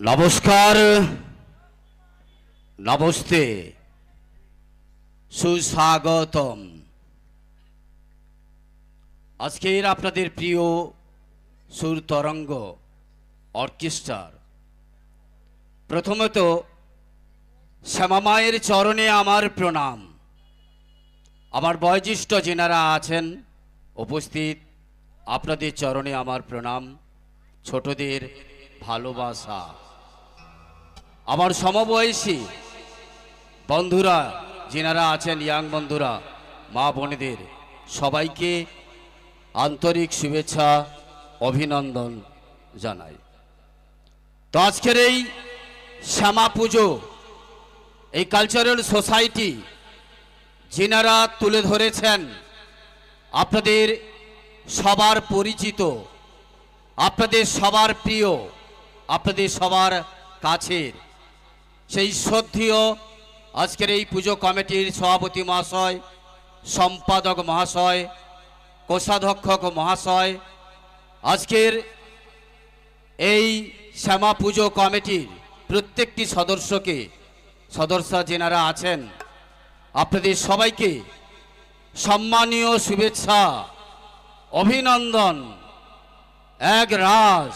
নমস্কার, নমস্তে, সুস্বাগতম। আজকের আপনাদের প্রিয় সুর তরঙ্গ অর্কেস্ট্রার প্রথমত শ্যামা মায়ের চরণে আমার প্রণাম। আমার বয়োজ্যেষ্ঠ যেনারা আছেন উপস্থিত, আপনাদের চরণে আমার প্রণাম, ছোটদের ভালোবাসা। আমার সমবয়সী বন্ধুরা যিনারা আছেন, ইয়াং বন্ধুরা, মা বোনেদের সবাইকে আন্তরিক শুভেচ্ছা, অভিনন্দন জানাই। তো আজকের এই শ্যামা পুজো, এই কালচারাল সোসাইটি যিনারা তুলে ধরেছেন, আপনাদের সবার পরিচিত, আপনাদের সবার প্রিয়, আপনাদের সবার কাছের সেই শ্রদ্ধেয় আজকের এই পুজো কমিটির সভাপতি মহাশয়, সম্পাদক মহাশয়, কোষাধ্যক্ষ মহাশয়, আজকের এই শ্যামা পুজো কমিটির প্রত্যেকটি সদস্য যেনারা আছেন, আপনাদের সবাইকে সম্মানীয় শুভেচ্ছা, অভিনন্দন, এক রাস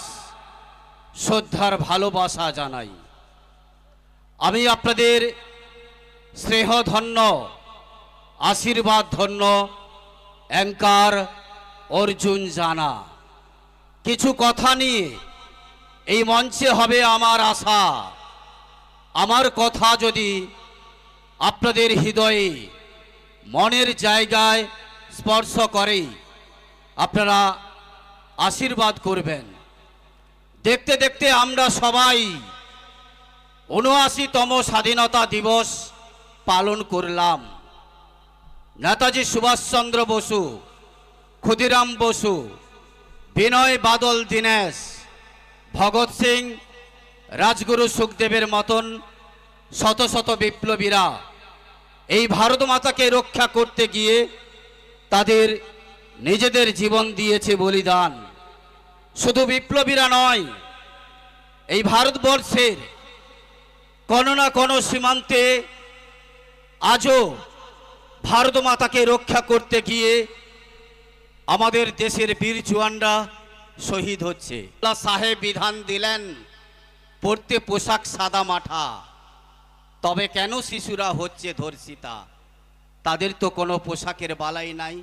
শ্রদ্ধার ভালোবাসা জানাই। আমি আপনাদের স্নেহধন্য, আশীর্বাদ ধন্য অ্যাঙ্কার অর্জুন জানা। কিছু কথা নিয়ে এই মঞ্চে হবে আমার আশা। আমার কথা যদি আপনাদের হৃদয়ে, মনের জায়গায় স্পর্শ করে, আপনারা আশীর্বাদ করবেন। দেখতে দেখতে আমরা সবাই ৭৯তম স্বাধীনতা দিবস পালন করলাম। নেতাজি সুভাষচন্দ্র বসু, ক্ষুদিরাম বসু, বিনয় বাদল দীনেশ, ভগৎ সিং, রাজগুরু সুখদেবের মতন শত শত বিপ্লবীরা এই ভারত মাতাকে রক্ষা করতে গিয়ে তাদের নিজেদের জীবন দিয়েছে বলিদান। শুধু বিপ্লবীরা নয়, এই ভারতবর্ষের কোনো না কোনো সীমান্তে আজও ভারত মাতাকে রক্ষা করতে গিয়ে আমাদের দেশের বীর জওয়ানরা শহীদ হচ্ছে। আল্লাহ সাহেব বিধান দিলেন পরতে পোশাক সাদা মাঠা, তবে কেন শিশুরা হচ্ছে ধর্ষিতা? তাদের তো কোনো পোশাকের বালাই নাই।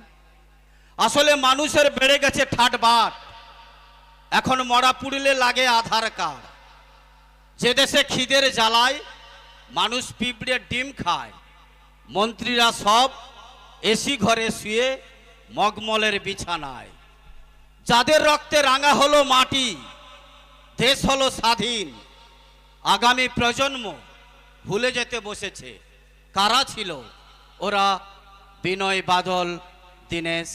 আসলে মানুষের বেড়ে গেছে ঠাটবাট। এখন মরা পুড়লে লাগে আধার কার্ড। যে দেশে খিদের জ্বালায় মানুষ পিঁপড়ের ডিম খায়, মন্ত্রীরা সব এসি ঘরে শুয়ে মগমলের বিছানায়। যাদের রক্তে রাঙা হলো মাটি, দেশ হলো স্বাধীন, আগামী প্রজন্ম ভুলে যেতে বসেছে কারা ছিল ওরা। বিনয় বাদল দীনেশ,